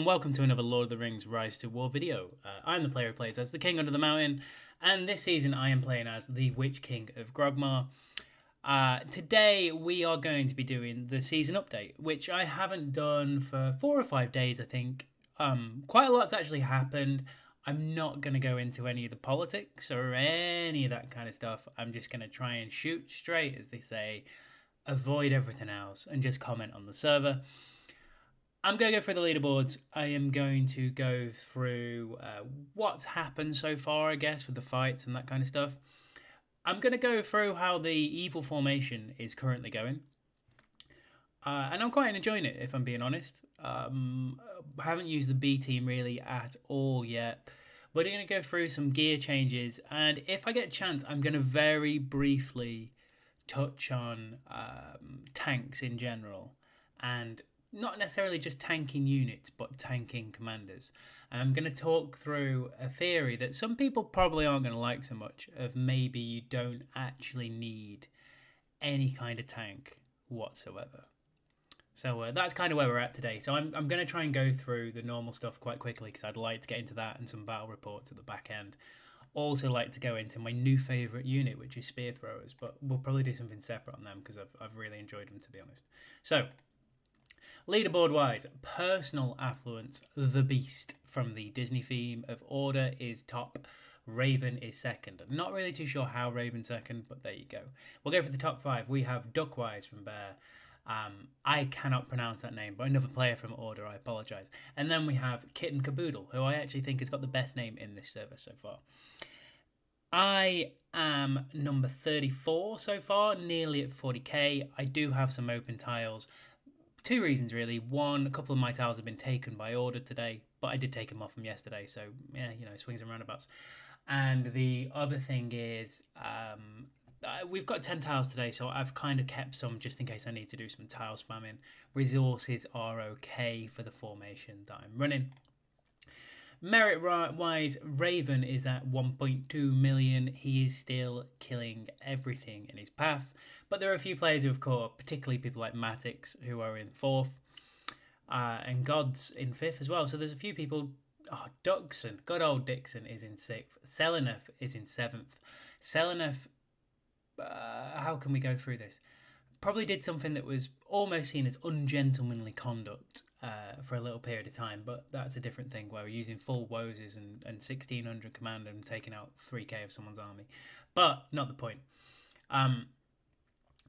and welcome to another Lord of the Rings Rise to War video. I'm the player who plays as the King Under the Mountain, and this season I am playing as the Witch King of Grogmar. Today we are going to be doing the season update, which I haven't done for 4 or 5 days, I think. Quite a lot's actually happened. I'm not going to go into any of the politics or any of that kind of stuff. I'm just going to try and shoot straight, as they say, avoid everything else, and just comment on the server. I'm going to go through the leaderboards. I am going to go through what's happened so far, I guess, with the fights and that kind of stuff. I'm going to go through how the evil formation is currently going. And I'm quite enjoying it, if I'm being honest. I haven't used the B team really at all yet. But I'm going to go through some gear changes. And if I get a chance, I'm going to very briefly touch on tanks in general. And not necessarily just tanking units, but tanking commanders. And I'm going to talk through a theory that some people probably aren't going to like so much, of maybe you don't actually need any kind of tank whatsoever. So that's kind of where we're at today. So I'm going to try and go through the normal stuff quite quickly, because I'd like to get into that and some battle reports at the back end. Also like to go into my new favourite unit, which is spear throwers, but we'll probably do something separate on them because I've really enjoyed them, to be honest. So leaderboard wise, personal affluence, the beast from the Disney theme of Order is top. Raven is second. I'm not really too sure how Raven's second, but there you go. We'll go for the top 5. We have Duckwise from Bear. I cannot pronounce that name, but another player from Order, I apologise. And then we have Kitten Caboodle, who I actually think has got the best name in this server so far. I am number 34 so far, nearly at 40k. I do have some open tiles. 2 reasons really. One, a couple of my tiles have been taken by Order today, but I did take them off them yesterday, so yeah, swings and roundabouts. And the other thing is, we've got 10 tiles today, so I've kind of kept some just in case I need to do some tile spamming. Resources are okay for the formation that I'm running. Merit-wise, Raven is at 1.2 million. He is still killing everything in his path. But there are a few players who have caught up, particularly people like Matix, who are in 4th. And Gods in 5th as well. So there's a few people. Oh, Duxon, good old Dixon is in 6th. Seleneth is in 7th. Seleneth, how can we go through this? Probably did something that was almost seen as ungentlemanly conduct for a little period of time, but that's a different thing, where we're using full Woses and 1600 command and taking out 3k of someone's army. But not the point.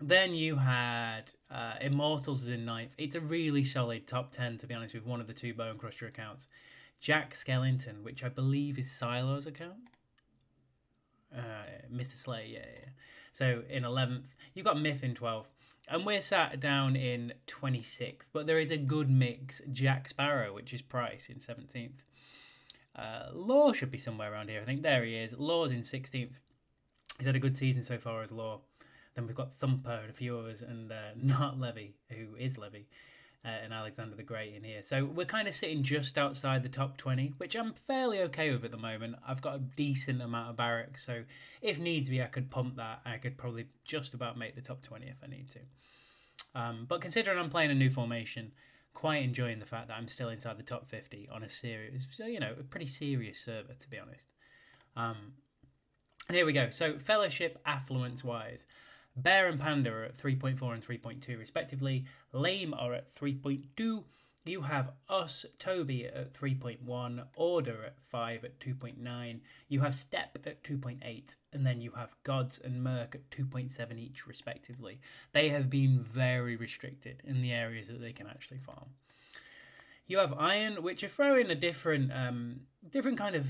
Then you had Immortals is in 9th. It's a really solid top 10, to be honest, with one of the 2 Bone Crusher accounts. Jack Skellington, which I believe is Silo's account. Mr. Slay, yeah. So in 11th, you've got Myth in 12th. And we're sat down in 26th. But there is a good mix. Jack Sparrow, which is Price, in 17th. Law should be somewhere around here, I think. There he is. Law's in 16th. He's had a good season so far as Law. Then we've got Thumper and a few others. And not Levy, who is Levy. And Alexander the Great in here. So we're kind of sitting just outside the top 20, which I'm fairly okay with at the moment. I've got a decent amount of barracks, so if needs be, I could pump that. I could probably just about make the top 20 if I need to. But considering I'm playing a new formation, quite enjoying the fact that I'm still inside the top 50 on a serious, so a pretty serious server, to be honest. And here we go. So Fellowship affluence-wise, Bear and Panda are at 3.4 and 3.2 respectively. Lame are at 3.2. You have us, Toby, at 3.1. Order at 5 at 2.9. You have Step at 2.8. And then you have Gods and Merc at 2.7 each respectively. They have been very restricted in the areas that they can actually farm. You have Iron, which are throwing a different kind of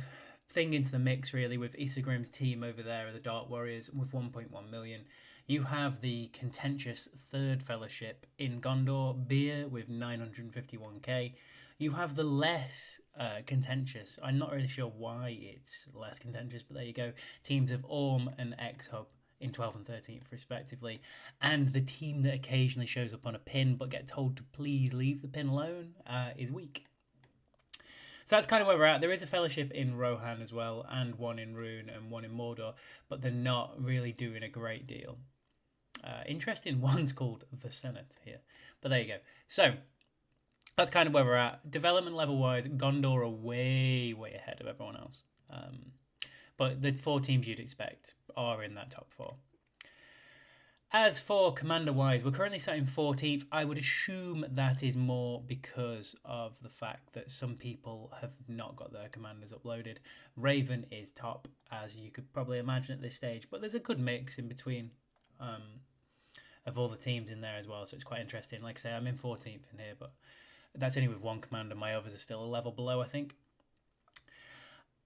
thing into the mix, really, with Isagrim's team over there, the Dark Warriors, with 1.1 million. You have the contentious 3rd Fellowship in Gondor, Beer, with 951k. You have the less contentious, I'm not really sure why it's less contentious, but there you go, teams of Orm and X-Hub in 12th and 13th respectively. And the team that occasionally shows up on a pin but get told to please leave the pin alone is weak. So that's kind of where we're at. There is a Fellowship in Rohan as well, and one in Rune and one in Mordor, but they're not really doing a great deal. Interesting, one's called the Senate here. But there you go. So that's kind of where we're at. Development level wise, Gondor are way, way ahead of everyone else. But the 4 teams you'd expect are in that top 4. As for commander wise, we're currently sat in 14th. I would assume that is more because of the fact that some people have not got their commanders uploaded. Raven is top, as you could probably imagine at this stage, but there's a good mix in between of all the teams in there as well, so it's quite interesting. Like I say, I'm in 14th in here, but that's only with 1 commander. My others are still a level below, I think.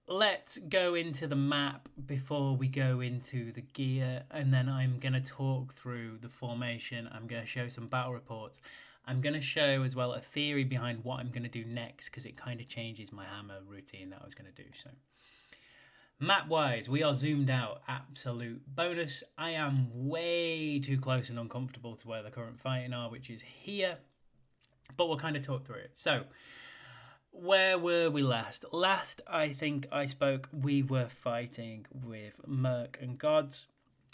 Let's go into the map before we go into the gear, and then I'm going to talk through the formation. I'm going to show some battle reports. I'm going to show as well a theory behind what I'm going to do next, because it kind of changes my hammer routine that I was going to do. So map wise, we are zoomed out, absolute bonus. I am way too close and uncomfortable to where the current fighting are, which is here, but we'll kind of talk through it. So where were we last? Last, I think I spoke, we were fighting with Merc and Gods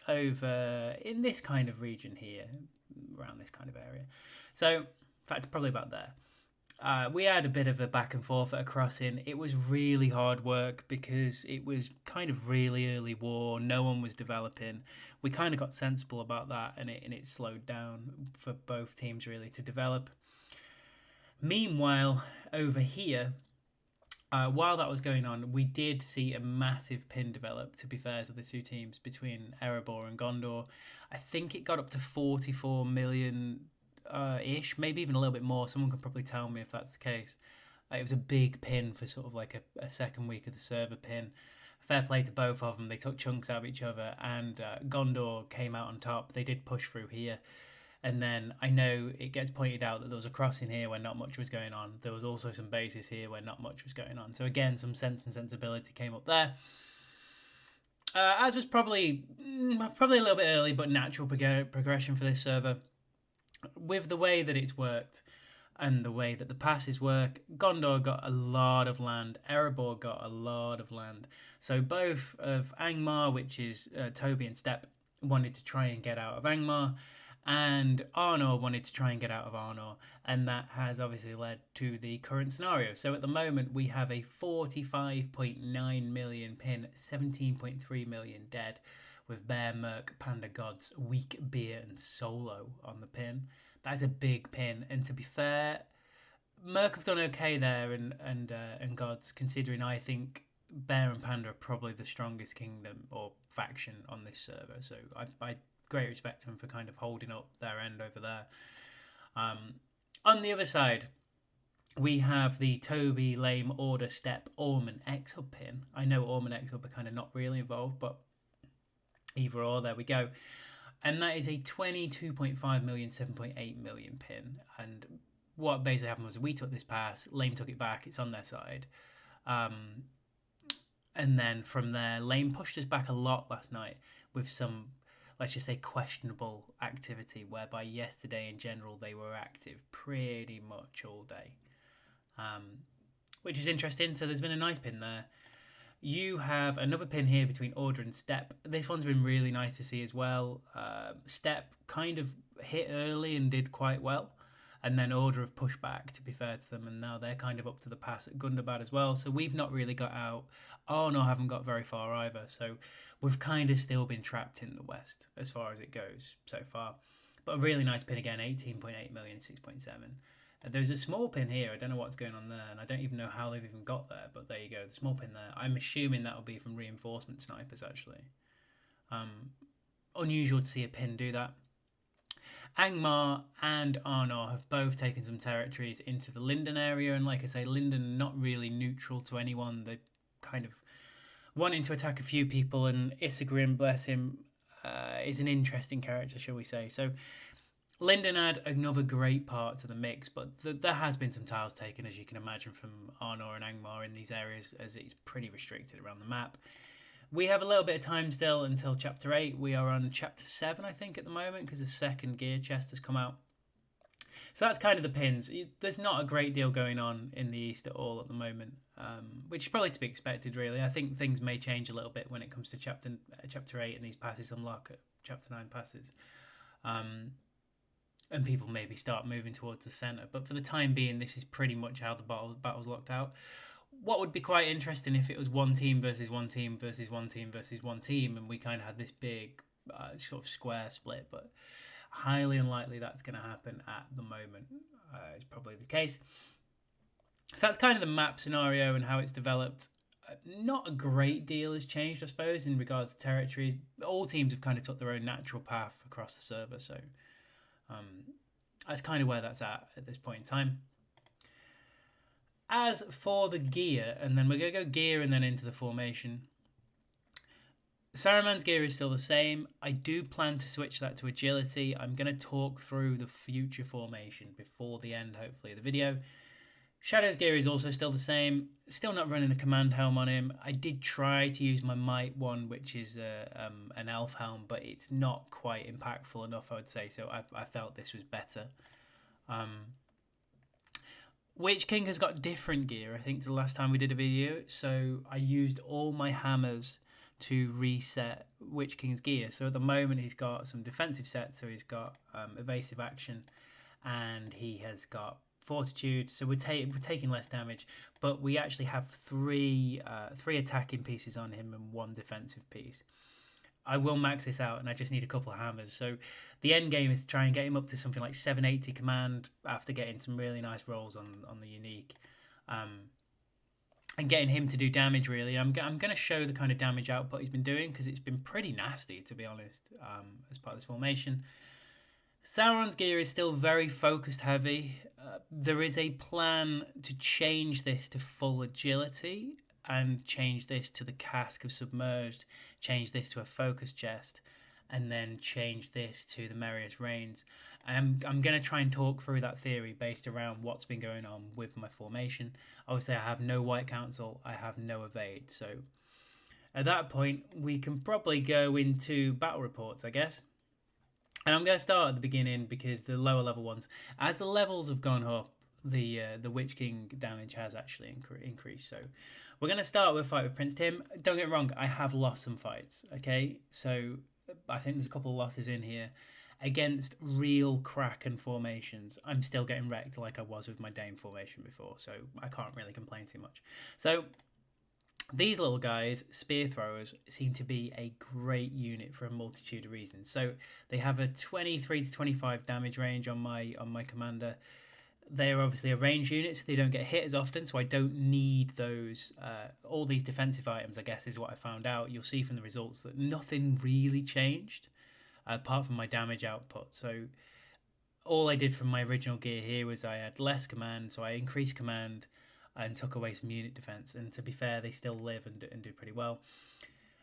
over in this kind of region here, around this kind of area. So, in fact, probably about there. We had a bit of a back and forth at a crossing. It was really hard work because it was kind of really early war. No one was developing. We kind of got sensible about that, and it slowed down for both teams really to develop. Meanwhile, over here, while that was going on, we did see a massive pin develop, to be fair to the 2 teams, between Erebor and Gondor. I think it got up to 44 million-ish, maybe even a little bit more. Someone could probably tell me if that's the case. It was a big pin for sort of like a second week of the server pin. Fair play to both of them. They took chunks out of each other, and Gondor came out on top. They did push through here. And then I know it gets pointed out that there was a crossing here where not much was going on. There was also some bases here where not much was going on. So again, some sense and sensibility came up there. As was probably a little bit early, but natural progression for this server. With the way that it's worked and the way that the passes work, Gondor got a lot of land. Erebor got a lot of land. So both of Angmar, which is Toby and Steppe, wanted to try and get out of Angmar, and Arnor wanted to try and get out of Arnor, and that has obviously led to the current scenario. So at the moment we have a 45.9 million pin, 17.3 million dead, with Bear, Merc, Panda Gods, Weak, Beer and Solo on the pin. That's a big pin, and to be fair, Merc have done okay there, and Gods, considering I think Bear and Panda are probably the strongest kingdom or faction on this server. So I great respect to them for kind of holding up their end over there. On the other side, we have the Toby, Lame, Order, Steppe, Orm and X-Hub pin. I know Orm and X-Hub are kind of not really involved, but either or, there we go. And that is a 22.5 million, 7.8 million pin. And what basically happened was we took this pass, Lame took it back, it's on their side. And then from there, Lame pushed us back a lot last night with some, let's just say, questionable activity, whereby yesterday in general they were active pretty much all day, which is interesting. So there's been a nice pin there. You have another pin here between Order and Steppe. This one's been really nice to see as well. Steppe kind of hit early and did quite well, and then Order have pushed back, to be fair to them, and now they're kind of up to the pass at Gundabad as well. So we've not really got out. Arnor haven't got very far either. So we've kind of still been trapped in the west as far as it goes so far. But a really nice pin again, 18.8 million, 6.7. There's a small pin here. I don't know what's going on there, and I don't even know how they've even got there, but there you go, the small pin there. I'm assuming that'll be from reinforcement snipers, actually. Unusual to see a pin do that. Angmar and Arnor have both taken some territories into the Linden area, and like I say, Linden not really neutral to anyone. They're kind of wanting to attack a few people, and Isengrim, bless him, is an interesting character, shall we say. So Linden had another great part to the mix, but there has been some tiles taken, as you can imagine, from Arnor and Angmar in these areas, as it's pretty restricted around the map. We have a little bit of time still until Chapter 8. We are on Chapter 7, I think, at the moment, because the second gear chest has come out. So that's kind of the pins. There's not a great deal going on in the East at all at the moment, which is probably to be expected, really. I think things may change a little bit when it comes to Chapter 8 and these passes unlock at Chapter 9 passes. and people maybe start moving towards the center. But for the time being, this is pretty much how the battle's locked out. What would be quite interesting if it was one team versus one team versus one team versus one team, and we kind of had this big sort of square split, but highly unlikely that's going to happen at the moment. It's probably the case. So that's kind of the map scenario and how it's developed. Not a great deal has changed, I suppose, in regards to territories. All teams have kind of took their own natural path across the server, so that's kind of where that's at this point in time. As for the gear, and then we're going to go gear and then into the formation. Saruman's gear is still the same. I do plan to switch that to agility. I'm going to talk through the future formation before the end, hopefully, of the video. Shadow's gear is also still the same. Still not running a command helm on him. I did try to use my might one, which is an elf helm, but it's not quite impactful enough, I would say. So I felt this was better. Witch King has got different gear, I think, to the last time we did a video. So I used all my hammers to reset Witch King's gear. So at the moment he's got some defensive sets. So he's got evasive action, and he has got fortitude. So we're taking less damage, but we actually have three attacking pieces on him and one defensive piece. I will max this out, and I just need a couple of hammers. So the end game is to try and get him up to something like 780 command after getting some really nice rolls on the unique, and getting him to do damage. Really, I'm going to show the kind of damage output he's been doing, because it's been pretty nasty, to be honest, as part of this formation. Sauron's gear is still very focused heavy. There is a plan to change this to full agility, and change this to the Cask of Submerged, change this to a focus chest, and then change this to the Merius Reigns. I'm going to try and talk through that theory based around what's been going on with my formation. Obviously, I have no White Council, I have no Evade, so at that point, we can probably go into battle reports, I guess. And I'm going to start at the beginning, because the lower level ones, as the levels have gone up, the Witch King damage has actually increased. So we're going to start with a fight with Prince Tim. Don't get me wrong, I have lost some fights, okay? So I think there's a couple of losses in here against real Kraken formations. I'm still getting wrecked like I was with my Dane formation before, so I can't really complain too much. So these little guys, spear throwers, seem to be a great unit for a multitude of reasons. So they have a 23 to 25 damage range on my commander. They're obviously a range unit, so they don't get hit as often, so I don't need those. All these defensive items, I guess, is what I found out. You'll see from the results that nothing really changed, apart from my damage output. So all I did from my original gear here was I had less command, so I increased command and took away some unit defense. And to be fair, they still live and do pretty well.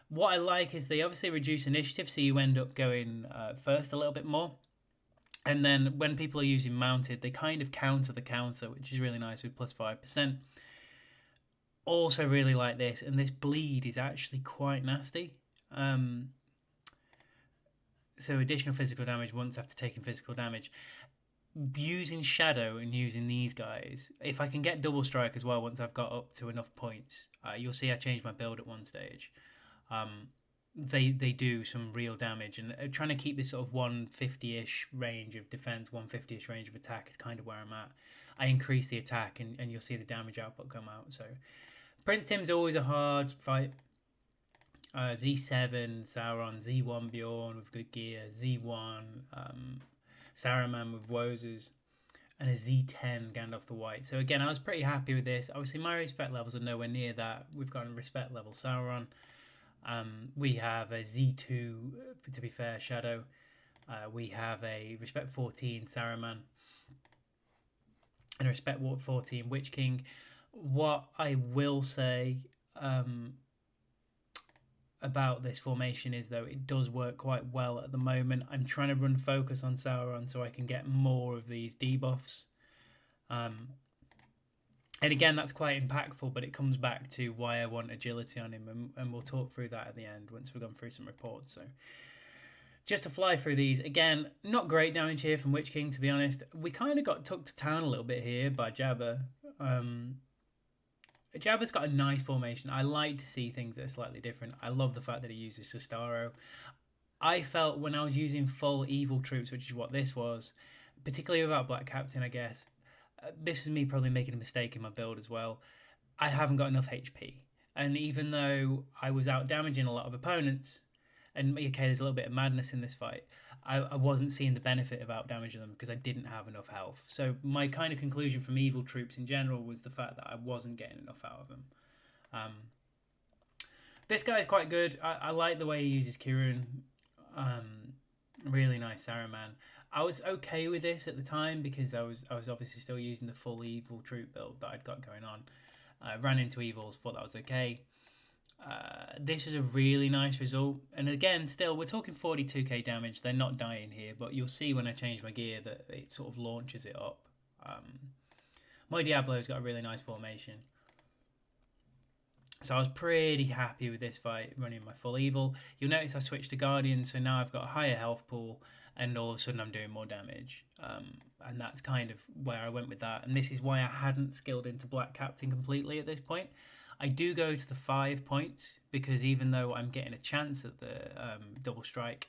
What I like is they obviously reduce initiative, so you end up going first a little bit more. And then when people are using mounted, they kind of counter the counter, which is really nice with plus 5%. Also really like this, and this bleed is actually quite nasty. So additional physical damage once after taking physical damage. Using Shadow and using these guys, if I can get double strike as well once I've got up to enough points, you'll see I changed my build at one stage. They do some real damage, and trying to keep this sort of 150-ish range of defense, 150-ish range of attack is kind of where I'm at. I increase the attack, and you'll see the damage output come out. So Prince Tim's always a hard fight. Z7 Sauron, Z1 Bjorn with good gear, Z1 Saruman with Wozers, and a Z10 Gandalf the White. So again, I was pretty happy with this. Obviously, my respect levels are nowhere near that. We've got a respect level Sauron. We have a Z2, to be fair, Shadow. We have a respect 14 Saruman, and a respect 14 Witch King. What I will say about this formation is, though, it does work quite well at the moment. I'm trying to run focus on Sauron so I can get more of these debuffs. And again, that's quite impactful, but it comes back to why I want agility on him, and we'll talk through that at the end once we've gone through some reports. So just to fly through these, again, not great damage here from Witch King, to be honest. We kind of got tucked to town a little bit here by Jabba. Jabba's got a nice formation. I like to see things that are slightly different. I love the fact that he uses Sestaro. I felt when I was using full evil troops, which is what this was, particularly without Black Captain, I guess. This is me probably making a mistake in my build as well. I haven't got enough HP. And even though I was out damaging a lot of opponents, and okay, there's a little bit of madness in this fight, I wasn't seeing the benefit of out damaging them because I didn't have enough health. So my kind of conclusion from evil troops in general was the fact that I wasn't getting enough out of them. This guy is quite good. I like the way he uses Kirun. Really nice Saruman. I was okay with this at the time because I was obviously still using the full evil troop build that I'd got going on. I ran into evils, thought that was okay. This was a really nice result, and again, still we're talking 42k damage. They're not dying here, but you'll see when I change my gear that it sort of launches it up. My Diablo's got a really nice formation, so I was pretty happy with this fight running my full evil. You'll notice I switched to Guardian, so now I've got a higher health pool, and all of a sudden I'm doing more damage. And that's kind of where I went with that, and this is why I hadn't skilled into Black Captain completely at this point. I do go to the 5 points because even though I'm getting a chance at the double strike,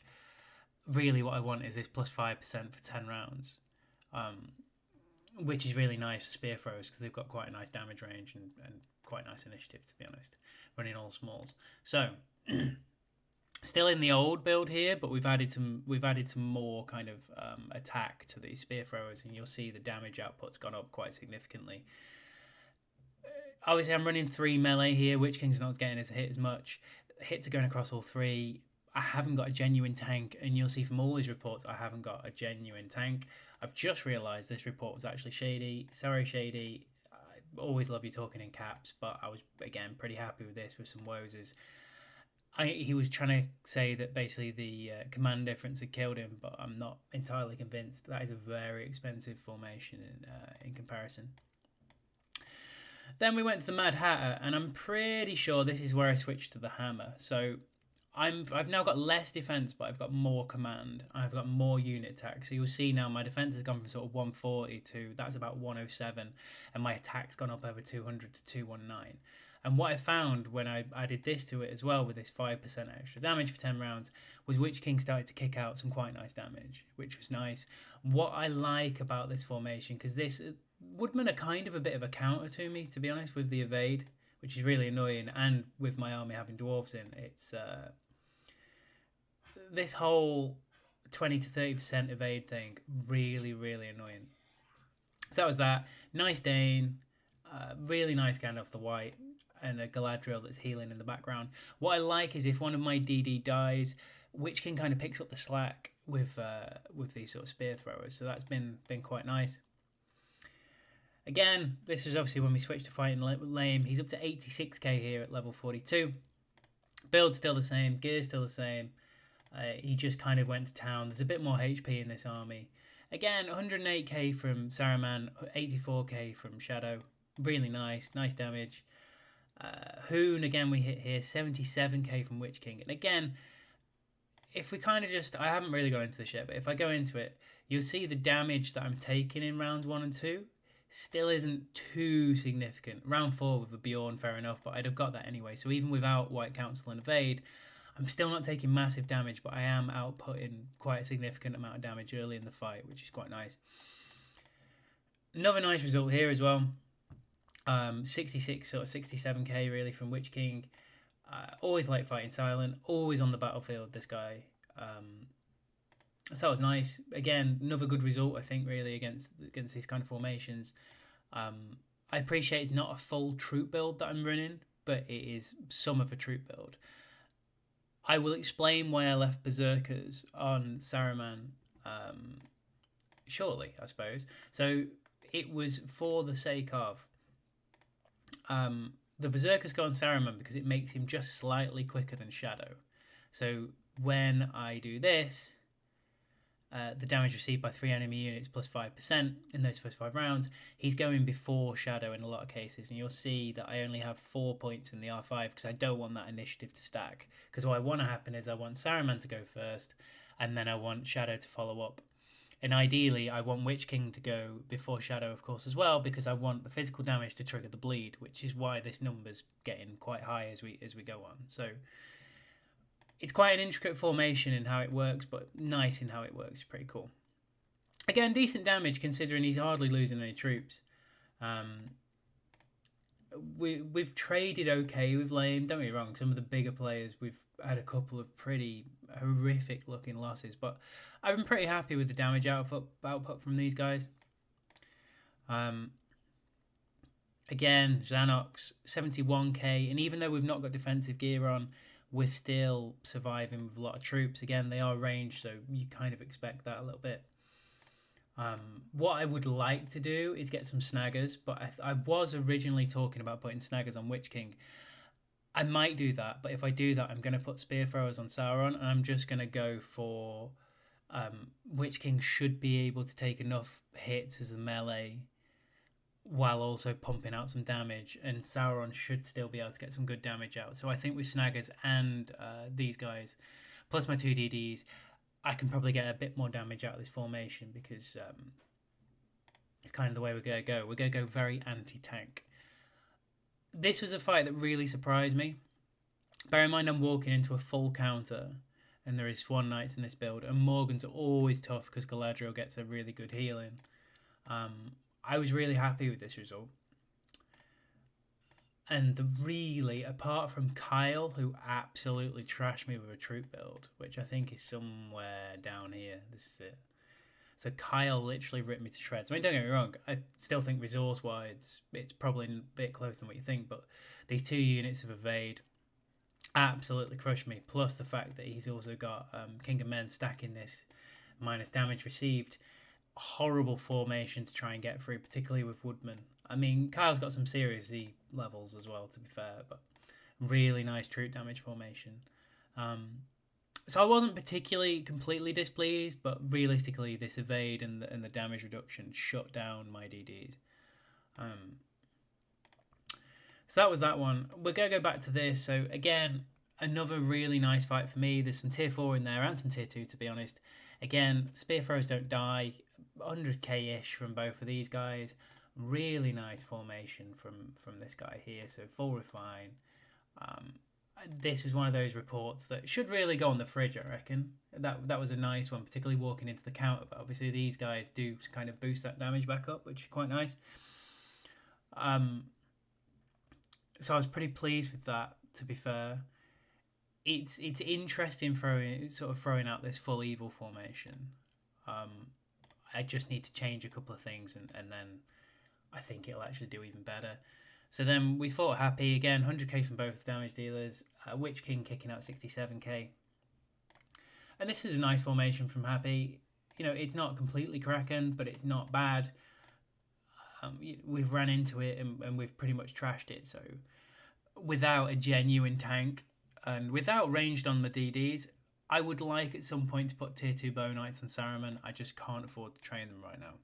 really what I want is this plus 5% for 10 rounds, which is really nice for spear throwers because they've got quite a nice damage range and quite nice initiative, to be honest, running all smalls. So still in the old build here, but we've added some more kind of attack to these spear throwers, and you'll see the damage output's gone up quite significantly. Obviously, I'm running 3 melee here. Witch King's not getting hit as much. Hits are going across all 3. I haven't got a genuine tank, and you'll see from all these reports, I haven't got a genuine tank. I've just realised this report was actually shady. Sorry, shady. I always love you talking in caps, but I was, again, pretty happy with this with some woes. He was trying to say that basically the command difference had killed him, but I'm not entirely convinced. That is a very expensive formation in comparison. Then we went to the Mad Hatter, and I'm pretty sure this is where I switched to the hammer. So I've now got less defense, but I've got more command. I've got more unit attack. So you'll see now my defense has gone from sort of 140 to that's about 107, and my attack's gone up over 200 to 219. And what I found when I added this to it as well, with this 5% extra damage for 10 rounds, was Witch King started to kick out some quite nice damage, which was nice. What I like about this formation, because this Woodmen are kind of a bit of a counter to me, to be honest, with the evade, which is really annoying, and with my army having dwarves in, it's this whole 20 to 30% evade thing, really, really annoying. So that was that. Nice Dane, really nice Gandalf the White, and a Galadriel that's healing in the background. What I like is if one of my DD dies, Witch King kind of picks up the slack with these sort of spear throwers, so that's been quite nice. Again, this was obviously when we switched to fighting lame. He's up to 86k here at level 42. Build's still the same, gear's still the same. He just kind of went to town. There's a bit more HP in this army. Again, 108k from Saruman, 84k from Shadow. Really nice damage. Hoon, again, we hit here, 77k from Witch King. And again, if we kind of just, I haven't really gone into this yet, but if I go into it, you'll see the damage that I'm taking in rounds 1 and 2 still isn't too significant. Round 4 with the Bjorn, fair enough, but I'd have got that anyway. So even without White Council and Evade, I'm still not taking massive damage, but I am outputting quite a significant amount of damage early in the fight, which is quite nice. Another nice result here as well. 66 or 67k really from Witch King. Always like fighting silent, always on the battlefield, this guy. So that was nice. Again, another good result, I think, really, against these kind of formations. I appreciate it's not a full troop build that I'm running, but it is some of a troop build. I will explain why I left Berserkers on Saruman shortly, I suppose. So it was for the sake of the Berserkers go on Saruman because it makes him just slightly quicker than Shadow. So when I do this, the damage received by 3 enemy units plus 5% in those first 5 rounds, he's going before Shadow in a lot of cases, and you'll see that I only have 4 points in the R5 because I don't want that initiative to stack. Because what I want to happen is I want Saruman to go first, and then I want Shadow to follow up. And ideally, I want Witch King to go before Shadow, of course, as well, because I want the physical damage to trigger the bleed, which is why this number's getting quite high as we go on. So it's quite an intricate formation in how it works, but nice in how it works. Pretty cool. Again, decent damage considering he's hardly losing any troops. We've traded okay with lane. Don't get me wrong, some of the bigger players, we've had a couple of pretty horrific looking losses, but I've been pretty happy with the damage output from these guys. Again, Xanox 71k, and even though we've not got defensive gear on, we're still surviving with a lot of troops. Again, they are ranged, so you kind of expect that a little bit. What I would like to do is get some snaggers, but I was originally talking about putting snaggers on Witch King. I might do that, but if I do that, I'm going to put spear throwers on Sauron, and I'm just going to go for Witch King should be able to take enough hits as a melee while also pumping out some damage, and Sauron should still be able to get some good damage out. So I think with snaggers and these guys, plus my 2 DDs, I can probably get a bit more damage out of this formation, because it's kind of the way we're going to go. We're going to go very anti-tank. This was a fight that really surprised me. Bear in mind I'm walking into a full counter, and there is Swan Knights in this build, and Morgans are always tough because Galadriel gets a really good healing. I was really happy with this result. And really, apart from Kyle, who absolutely trashed me with a troop build, which I think is somewhere down here. This is it. So Kyle literally ripped me to shreds. I mean, don't get me wrong, I still think resource-wise, it's probably a bit closer than what you think, but these 2 units of Evade absolutely crushed me, plus the fact that he's also got King of Men stacking this minus damage received. Horrible formation to try and get through, particularly with Woodman. I mean, Kyle's got some serious Z levels as well, to be fair, but really nice troop damage formation. So I wasn't particularly completely displeased, but realistically, this evade and the damage reduction shut down my DDs. So that was that one. We're going to go back to this. So again, another really nice fight for me. There's some tier 4 in there and some tier 2, to be honest. Again, spear throws don't die. 100k-ish from both of these guys. Really nice formation from this guy here. So full refine. This was one of those reports that should really go on the fridge, I reckon. That was a nice one, particularly walking into the counter. But obviously these guys do kind of boost that damage back up, which is quite nice. So I was pretty pleased with that, to be fair. It's interesting throwing out this full evil formation. I just need to change a couple of things, and then I think it'll actually do even better. So then we fought Happy again, 100k from both damage dealers. Witch King kicking out 67k. And this is a nice formation from Happy. You know, it's not completely cracking, but it's not bad. We've ran into it and we've pretty much trashed it. So without a genuine tank and without ranged on the DDs, I would like at some point to put tier 2 Bow Knights and Saruman. I just can't afford to train them right now.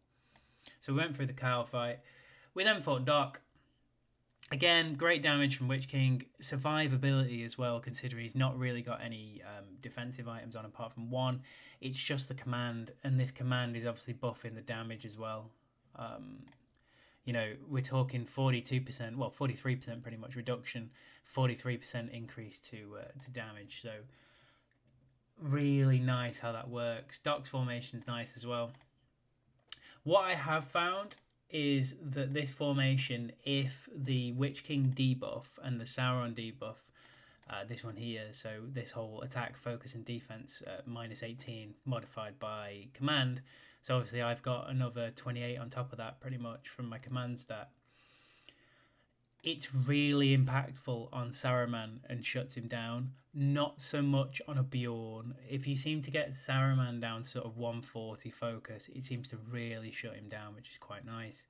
So we went through the Kyle fight. We then fought Doc. Again, great damage from Witch King. Survivability as well, considering he's not really got any defensive items on apart from one. It's just the command, and this command is obviously buffing the damage as well. You know, we're talking 42%, well, 43% pretty much reduction, 43% increase to damage. So really nice how that works. Doc's formation is nice as well. What I have found is that this formation, if the Witch King debuff and the Sauron debuff, this one here, so this whole attack, focus and defense, minus 18 modified by command, so obviously I've got another 28 on top of that pretty much from my command stat. It's really impactful on Saruman and shuts him down. Not so much on a Bjorn. If you seem to get Saruman down to sort of 140 focus, it seems to really shut him down, which is quite nice.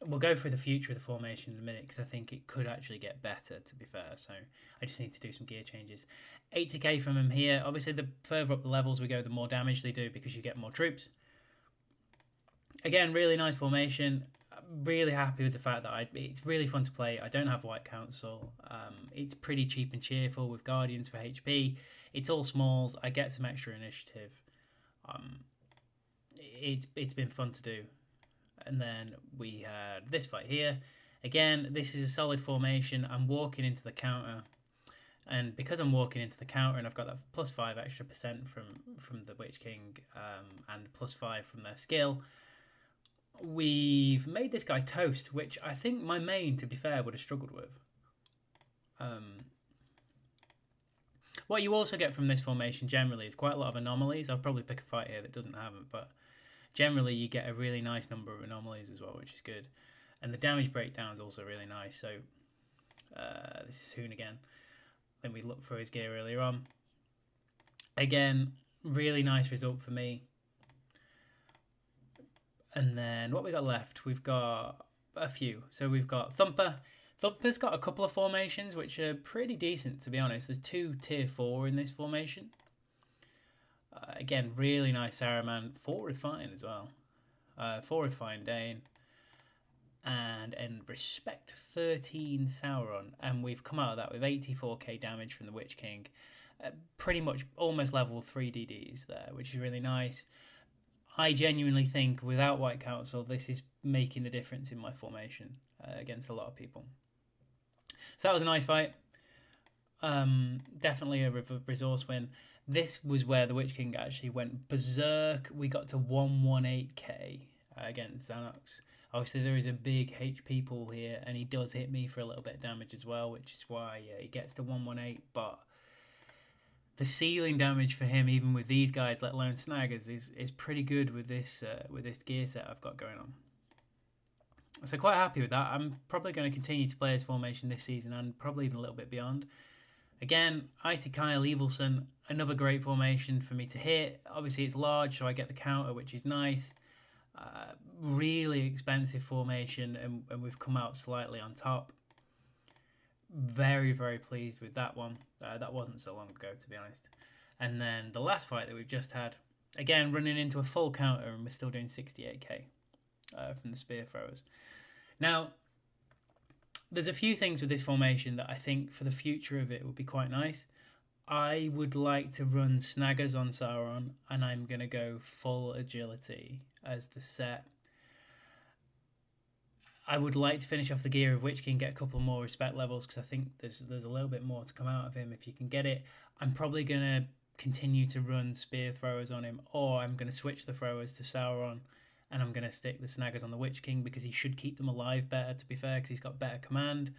We'll go through the future of the formation in a minute because I think it could actually get better, to be fair. So I just need to do some gear changes. 80k from him here. Obviously, the further up the levels we go, the more damage they do because you get more troops. Again, really nice formation. Really happy with the fact that it's really fun to play. I don't have White Council. It's pretty cheap and cheerful with Guardians for HP. It's all smalls. I get some extra initiative. It's been fun to do. And then we had this fight here. Again, this is a solid formation. I'm walking into the counter And because I'm walking into the counter and I've got that +5 extra percent from the Witch King and the +5 from their skill, we've made this guy toast, which I think my main, to be fair, would have struggled with. What you also get from this formation generally is quite a lot of anomalies. I'll probably pick a fight here that doesn't have them, but generally you get a really nice number of anomalies as well, which is good. And the damage breakdown is also really nice. So this is Hoon again. Then we looked for his gear earlier on. Again, really nice result for me. And then what we got left? We've got a few. So we've got Thumper. Thumper's got a couple of formations which are pretty decent, to be honest. There's 2 tier 4 in this formation. Again, really nice Saruman. 4 Refine as well. 4 Refine Dane. And in Respect 13 Sauron. And we've come out of that with 84k damage from the Witch King. Pretty much almost level 3 DDs there, which is really nice. I genuinely think without White Council, this is making the difference in my formation against a lot of people. So that was a nice fight. Definitely a resource win. This was where the Witch King actually went berserk. We got to 118k against Xanox. Obviously, there is a big HP pool here, and he does hit me for a little bit of damage as well, which is why he gets to 118. But the ceiling damage for him, even with these guys, let alone snaggers, is pretty good with this gear set I've got going on. So quite happy with that. I'm probably going to continue to play his formation this season and probably even a little bit beyond. Again, Icy Kyle Evilson, another great formation for me to hit. Obviously, it's large, so I get the counter, which is nice. Really expensive formation, and we've come out slightly on top. Very, very pleased with that one. That wasn't so long ago, to be honest. And then the last fight that we've just had, again, running into a full counter, and we're still doing 68k from the spear throwers. Now, there's a few things with this formation that I think for the future of it would be quite nice. I would like to run snaggers on Sauron, and I'm going to go full agility as the set. I would like to finish off the gear of Witch King, get a couple more respect levels, because I think there's a little bit more to come out of him if you can get it. I'm probably going to continue to run spear throwers on him, or I'm going to switch the throwers to Sauron, and I'm going to stick the snaggers on the Witch King because he should keep them alive better, to be fair, because he's got better command.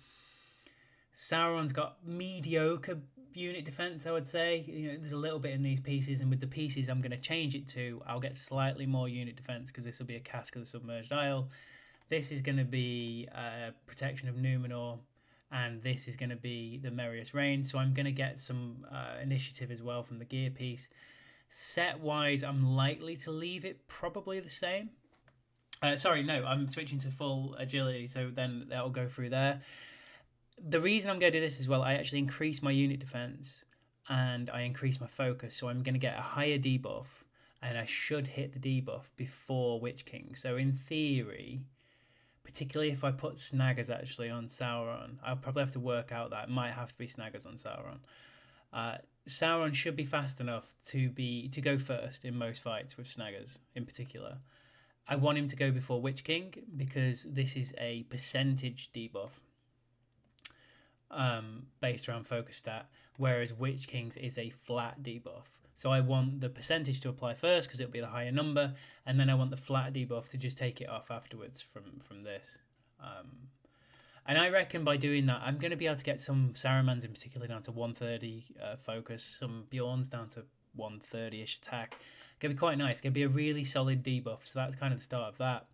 Sauron's got mediocre unit defense, I would say. You know, there's a little bit in these pieces, and with the pieces I'm going to change it to, I'll get slightly more unit defense because this will be a Cask of the Submerged Isle. This is going to be Protection of Numenor, and this is going to be the Merius Reign. So I'm going to get some initiative as well from the gear piece. Set-wise, I'm likely to leave it probably the same. Sorry, no, I'm switching to full agility, so then that'll go through there. The reason I'm going to do this as well, I actually increase my unit defense and I increase my focus, so I'm going to get a higher debuff, and I should hit the debuff before Witch King. So in theory, particularly if I put snaggers actually on Sauron, I'll probably have to work out that it might have to be snaggers on Sauron. Sauron should be fast enough to go first in most fights with snaggers in particular. I want him to go before Witch King because this is a percentage debuff based around focus stat, whereas Witch King's is a flat debuff. So I want the percentage to apply first because it'll be the higher number, and then I want the flat debuff to just take it off afterwards from this. And I reckon by doing that, I'm going to be able to get some Sarumans in particular down to 130 focus, some Bjorns down to 130-ish attack. It's going to be quite nice. It's going to be a really solid debuff, so that's kind of the start of that.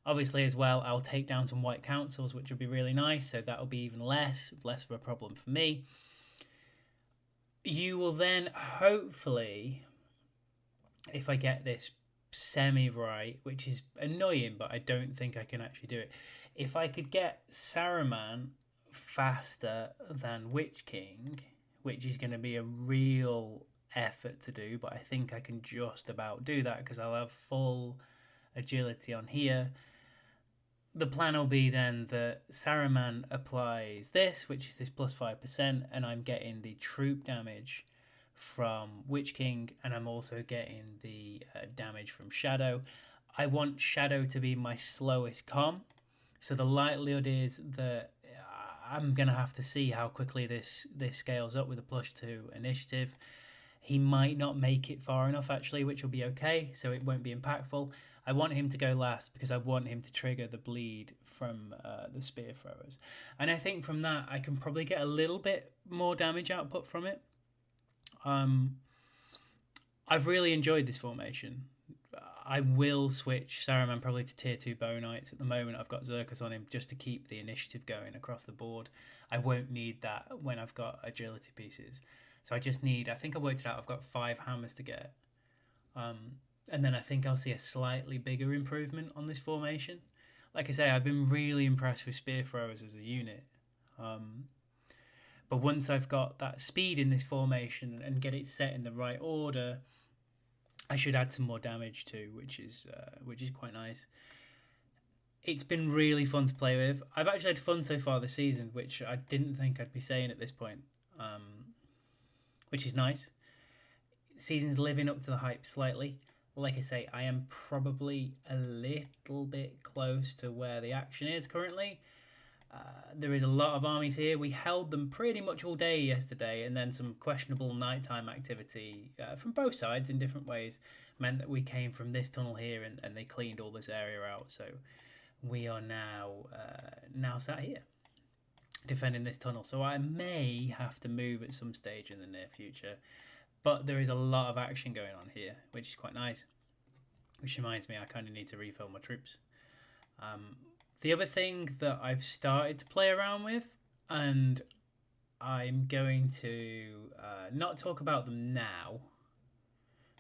Obviously, as well, I'll take down some White Councils, which will be really nice, so that'll be even less of a problem for me. You will then, hopefully, if I get this semi-right, which is annoying, but I don't think I can actually do it. If I could get Saruman faster than Witch King, which is going to be a real effort to do, but I think I can just about do that because I'll have full agility on here. The plan will be then that Saruman applies this, which is this plus 5%, and I'm getting the troop damage from Witch King, and I'm also getting the damage from Shadow. I want Shadow to be my slowest com, so the likelihood is that I'm gonna have to see how quickly this scales up with a +2 initiative. He might not make it far enough actually, which will be okay, so it won't be impactful. I want him to go last because I want him to trigger the bleed from the spear throwers, and I think from that I can probably get a little bit more damage output from it. I've really enjoyed this formation. I will switch Saruman probably to tier 2 Bow Knights. At the moment I've got Xerxes on him just to keep the initiative going across the board. I won't need that when I've got agility pieces. So I just need, I think I worked it out, I've got 5 hammers to get. And then I think I'll see a slightly bigger improvement on this formation. Like I say, I've been really impressed with spear throwers as a unit. But once I've got that speed in this formation and get it set in the right order, I should add some more damage too, which is quite nice. It's been really fun to play with. I've actually had fun so far this season, which I didn't think I'd be saying at this point, which is nice. The season's living up to the hype slightly. Like I say, I am probably a little bit close to where the action is currently. There is a lot of armies here. We held them pretty much all day yesterday, and then some questionable nighttime activity from both sides in different ways meant that we came from this tunnel here and they cleaned all this area out. So we are now sat here defending this tunnel. So I may have to move at some stage in the near future, but there is a lot of action going on here, which is quite nice. Which reminds me, I kind of need to refill my troops. The other thing that I've started to play around with, and I'm going to not talk about them now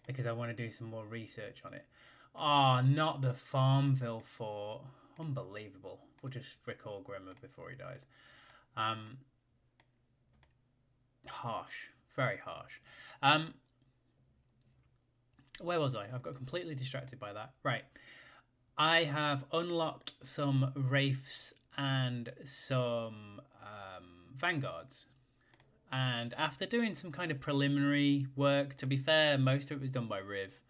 because I want to do some more research on it. Not the Farmville fort. Unbelievable. We'll just recall Grimmer before he dies. Harsh. Very harsh. Where was I? I've got completely distracted by that. Right. I have unlocked some Wraiths and some Vanguards. And after doing some kind of preliminary work, to be fair, most of it was done by Riv.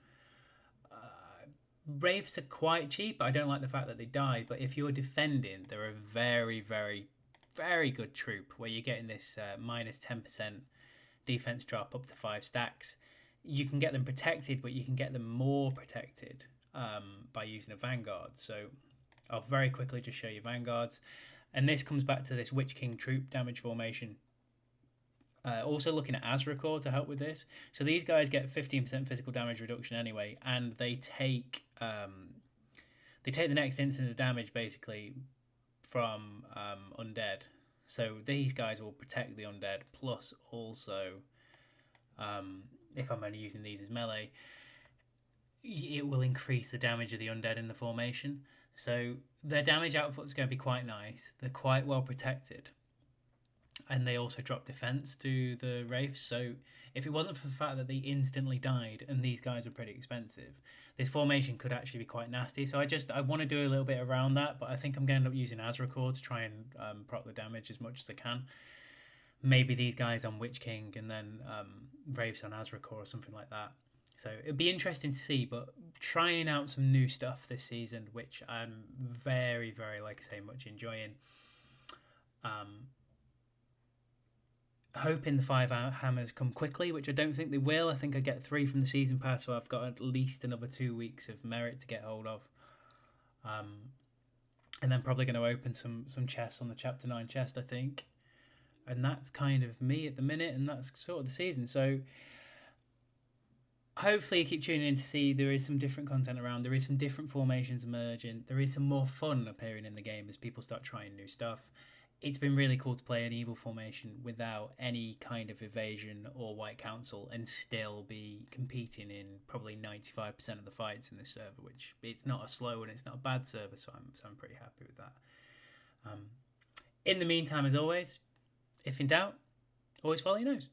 Wraiths are quite cheap. I don't like the fact that they die, but if you're defending, they're a very, very, very good troop where you're getting this minus 10% defense drop up to 5 stacks. You can get them protected, but you can get them more protected by using a Vanguard. So I'll very quickly just show you Vanguards. And this comes back to this Witch King troop damage formation. Also looking at Azrakor to help with this. So these guys get 15% physical damage reduction anyway, and they take the next instance of damage basically from undead. So these guys will protect the undead, plus also, if I'm only using these as melee, it will increase the damage of the undead in the formation. So their damage output is going to be quite nice. They're quite well protected. And they also drop defense to the Wraiths. So if it wasn't for the fact that they instantly died and these guys are pretty expensive, this formation could actually be quite nasty. So I want to do a little bit around that, but I think I'm going to end up using Azrakor to try and proc the damage as much as I can. Maybe these guys on Witch King and then Wraiths on Azrakor or something like that. So it'd be interesting to see, but trying out some new stuff this season, which I'm very, very, like I say, much enjoying. Hoping the 5 hammers come quickly, which I don't think they will. I think I get 3 from the season pass, so I've got at least another 2 weeks of merit to get hold of. And then probably going to open some chests on the Chapter 9 chest, I think. And that's kind of me at the minute, and that's sort of the season. So hopefully you keep tuning in to see there is some different content around. There is some different formations emerging. There is some more fun appearing in the game as people start trying new stuff. It's been really cool to play an evil formation without any kind of evasion or white council and still be competing in probably 95% of the fights in this server, which it's not a slow and it's not a bad server, so I'm pretty happy with that. In the meantime, as always, if in doubt, always follow your nose.